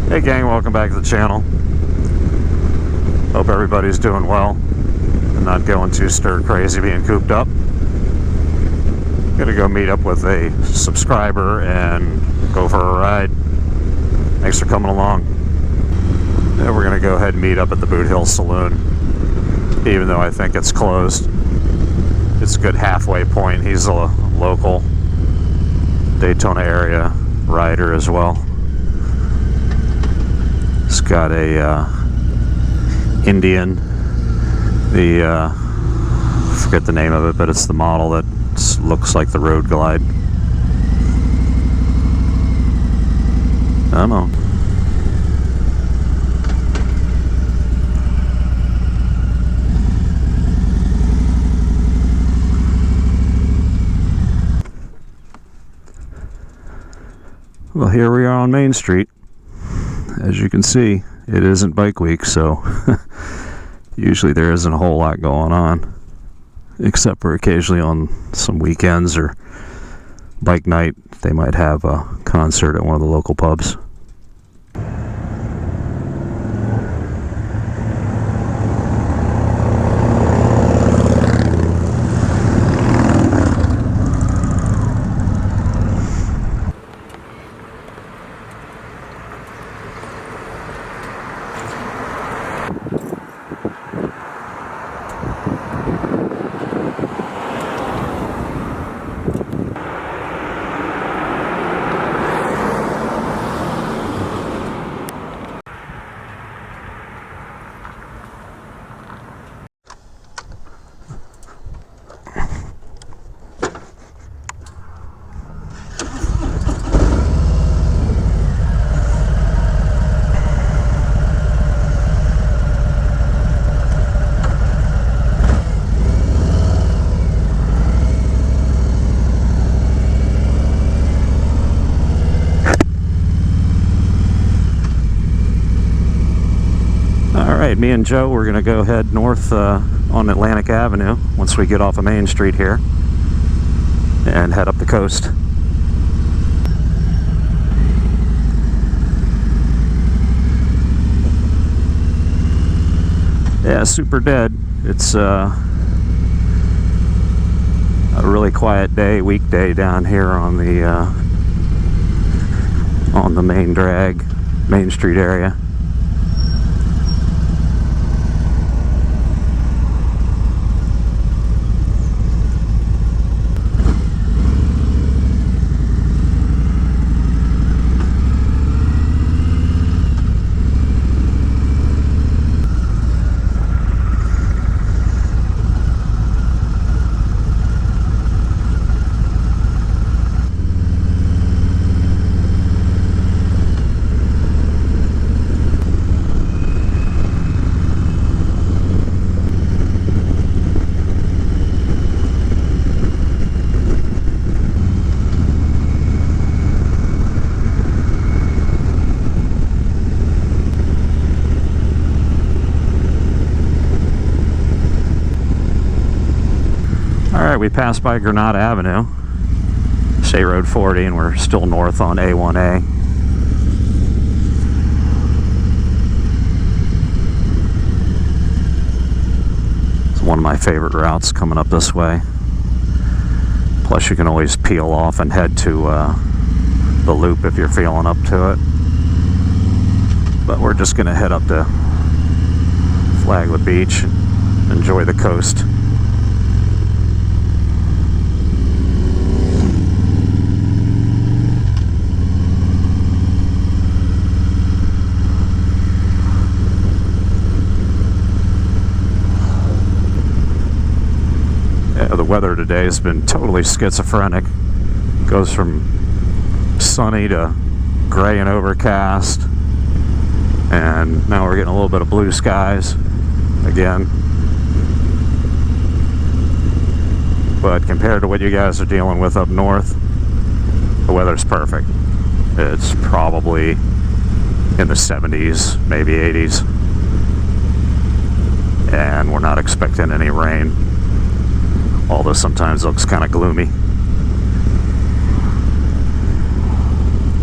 Hey gang, welcome back to the channel. Hope everybody's doing well and not going too stir crazy being cooped up. Gonna go meet up with a subscriber and go for a ride. Thanks for coming along. And we're gonna go ahead and meet up at the Boot Hill Saloon, even though I think it's closed. It's a good halfway point. He's a local Daytona area rider as well. It's got a Indian, I forget the name of it, but it's the model that looks like the Road Glide. I don't know. Well, here we are on Main Street. As you can see, it isn't bike week, so usually there isn't a whole lot going on, except for occasionally on some weekends or bike night, they might have a concert at one of the local pubs. Me and Joe, we're going to go head north on Atlantic Avenue once we get off of Main Street here and head up the coast. Yeah, super dead. It's a really quiet day, weekday down here on the main drag, Main Street area. We passed by Granada Avenue, State Road 40, and we're still north on A1A. It's one of my favorite routes coming up this way. Plus you can always peel off and head to the loop if you're feeling up to it. But we're just going to head up to Flagler Beach and enjoy the coast. The weather today has been totally schizophrenic. Goes from sunny to gray and overcast, and now we're getting a little bit of blue skies again. But compared to what you guys are dealing with up north, the weather's perfect. It's probably in the 70s, maybe 80s, and we're not expecting any rain. Although sometimes it looks kind of gloomy.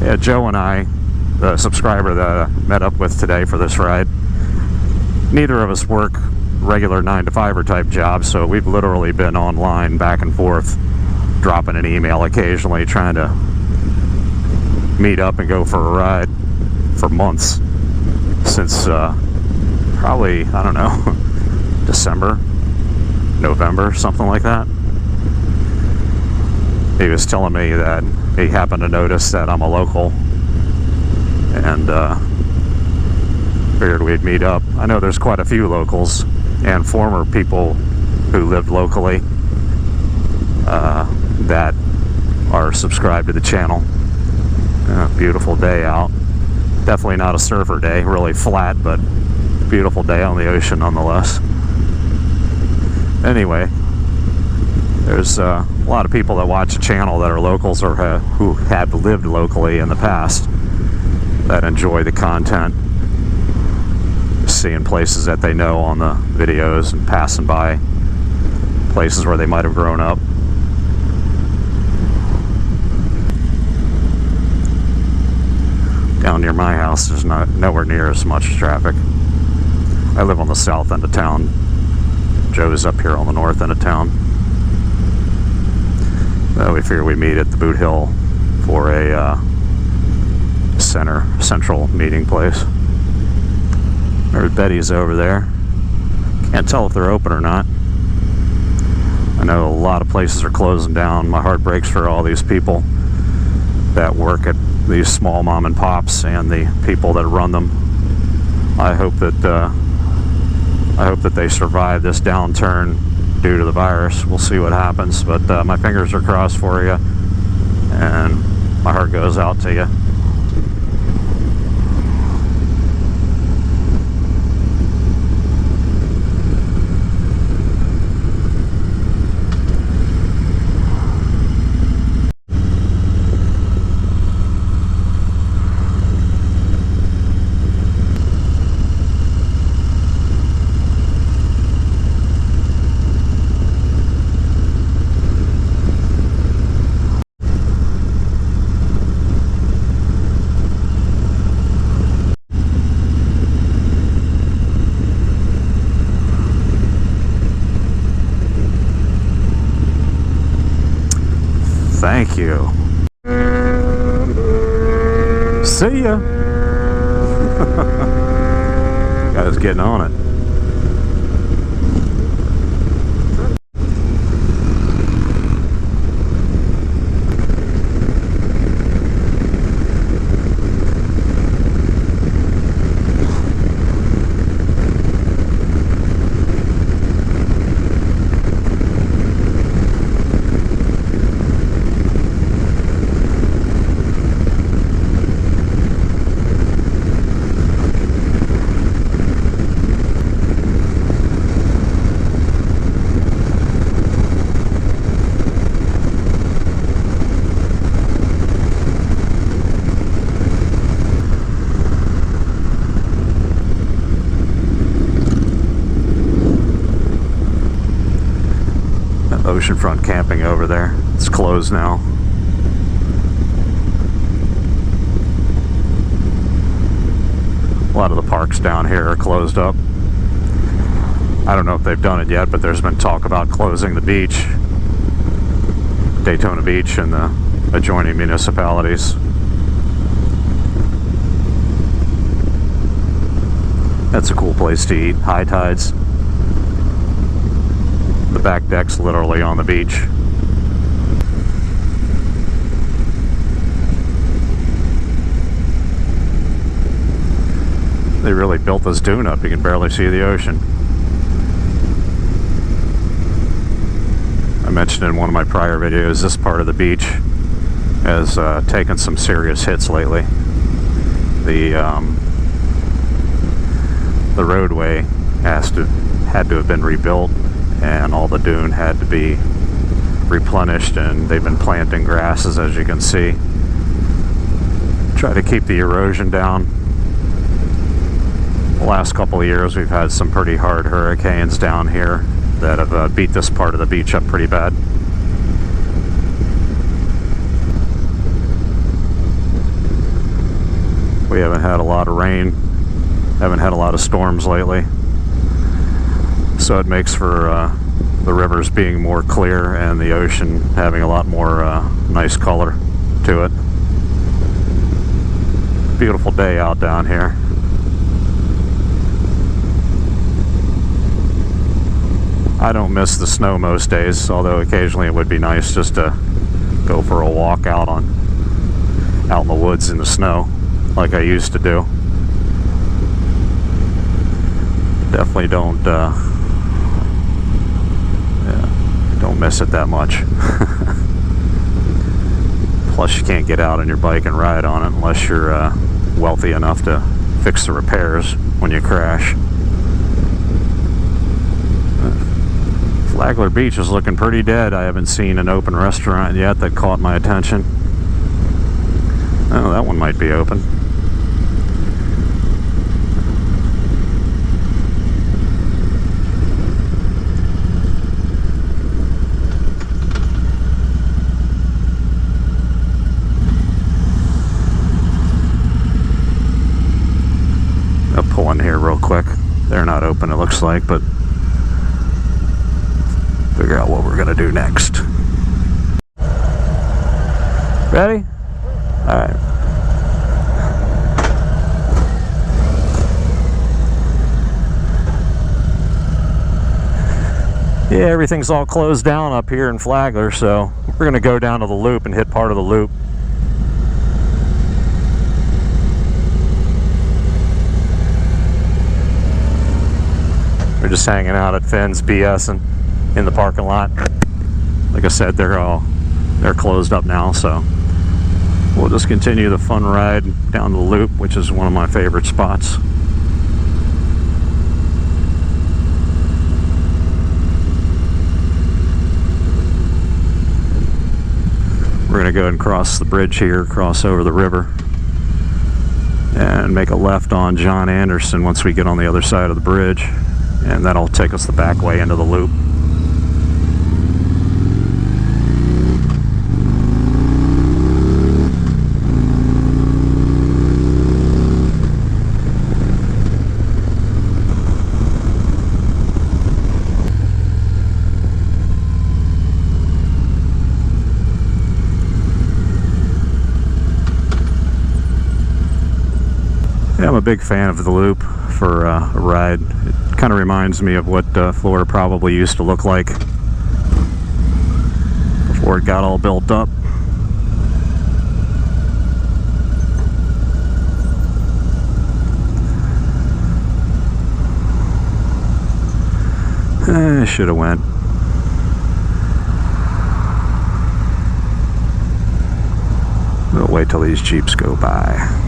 Yeah, Joe and I the subscriber that I met up with today for this ride. Neither of us work regular 9-to-5er type jobs, so we've literally been online back and forth, dropping an email occasionally, trying to meet up and go for a ride for months, since probably, I don't know, December, November, something like that. He was telling me that he happened to notice that I'm a local, and figured we'd meet up. I know there's quite a few locals and former people who lived locally that are subscribed to the channel. Beautiful day out. Definitely not a surfer day, really flat, but beautiful day on the ocean nonetheless. Anyway, there's a lot of people that watch the channel that are locals or who have lived locally in the past that enjoy the content, seeing places that they know on the videos and passing by places where they might have grown up. Down near my house, there's nowhere near as much traffic. I live on the south end of town. Joe's up here on the north end of town. We figure we meet at the Boot Hill for a central meeting place. There's Betty's over there. Can't tell if they're open or not. I know a lot of places are closing down. My heart breaks for all these people that work at these small mom and pops and the people that run them. I hope that they survive this downturn due to the virus. We'll see what happens, but my fingers are crossed for you, and my heart goes out to you. Thank you. See ya. Guys getting on it. Oceanfront camping over there. It's closed now. A lot of the parks down here are closed up. I don't know if they've done it yet, but there's been talk about closing the beach, Daytona Beach, and the adjoining municipalities. That's a cool place to eat. High tides. The back deck's literally on the beach. They really built this dune up. You can barely see the ocean. I mentioned in one of my prior videos, this part of the beach has taken some serious hits lately. The roadway had to have been rebuilt, and all the dune had to be replenished, and they've been planting grasses, as you can see. Try to keep the erosion down. The last couple of years we've had some pretty hard hurricanes down here that have beat this part of the beach up pretty bad. We haven't had a lot of rain, haven't had a lot of storms lately, so it makes for the rivers being more clear and the ocean having a lot more nice color to it. Beautiful day out down here. I don't miss the snow most days, although occasionally it would be nice just to go for a walk out in the woods in the snow like I used to do. Definitely don't miss it that much. Plus you can't get out on your bike and ride on it unless you're wealthy enough to fix the repairs when you crash. Flagler Beach is looking pretty dead. I haven't seen an open restaurant yet that caught my attention. Oh, that one might be open. I'll pull in here real quick. They're not open, it looks like, but figure out what we're gonna do next. Ready? All right. Yeah, everything's all closed down up here in Flagler, so we're gonna go down to the loop and hit part of the loop. We're just hanging out at Finn's BSing in the parking lot. Like I said, they're closed up now, so we'll just continue the fun ride down the loop, which is one of my favorite spots. We're gonna go ahead and cross the bridge here, cross over the river, and make a left on John Anderson once we get on the other side of the bridge, and that'll take us the back way into the loop. Yeah, I'm a big fan of the loop for a ride. It kind of reminds me of what Florida probably used to look like before it got all built up. I should have went. We'll wait till these Jeeps go by.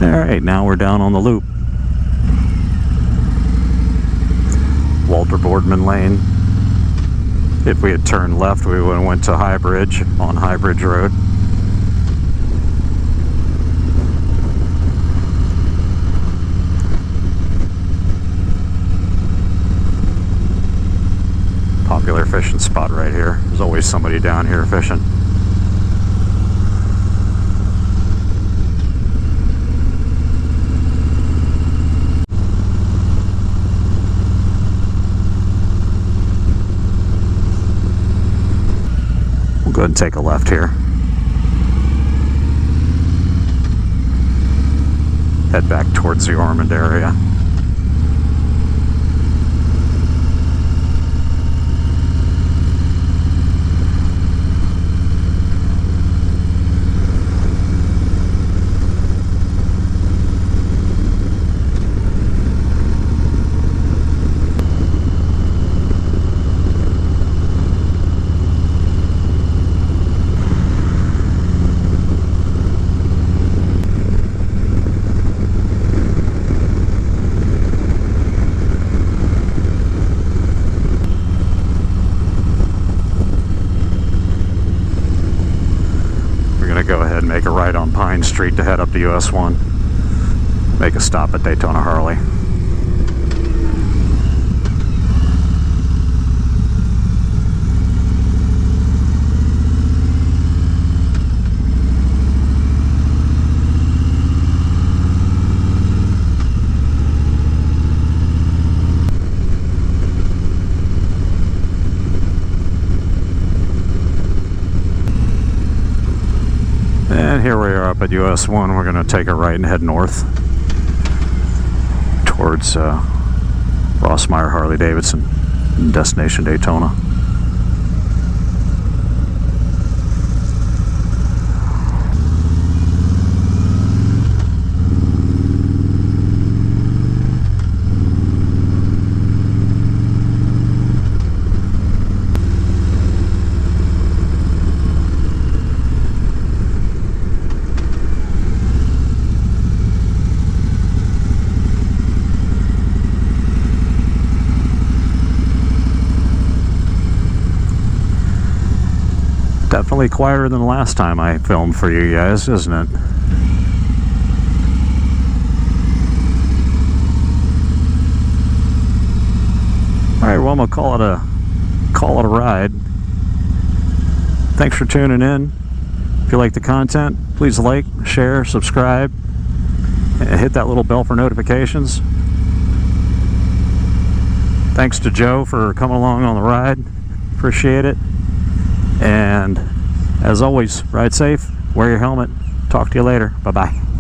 Alright, now we're down on the loop. Walter Boardman Lane. If we had turned left, we would have went to High Bridge on High Bridge Road. Popular fishing spot right here. There's always somebody down here fishing. We'll go ahead and take a left here. Head back towards the Ormond area. Vine Street to head up to US 1. Make a stop at Daytona Harley. And here we are up at US 1. We're going to take a right and head north towards Rossmeyer Harley Davidson, destination Daytona. Definitely quieter than the last time I filmed for you guys, isn't it? Alright, well, I'm gonna call it a ride. Thanks for tuning in. If you like the content, please like, share, subscribe, and hit that little bell for notifications. Thanks to Joe for coming along on the ride. Appreciate it. And as always, ride safe, wear your helmet. Talk to you later. Bye-bye.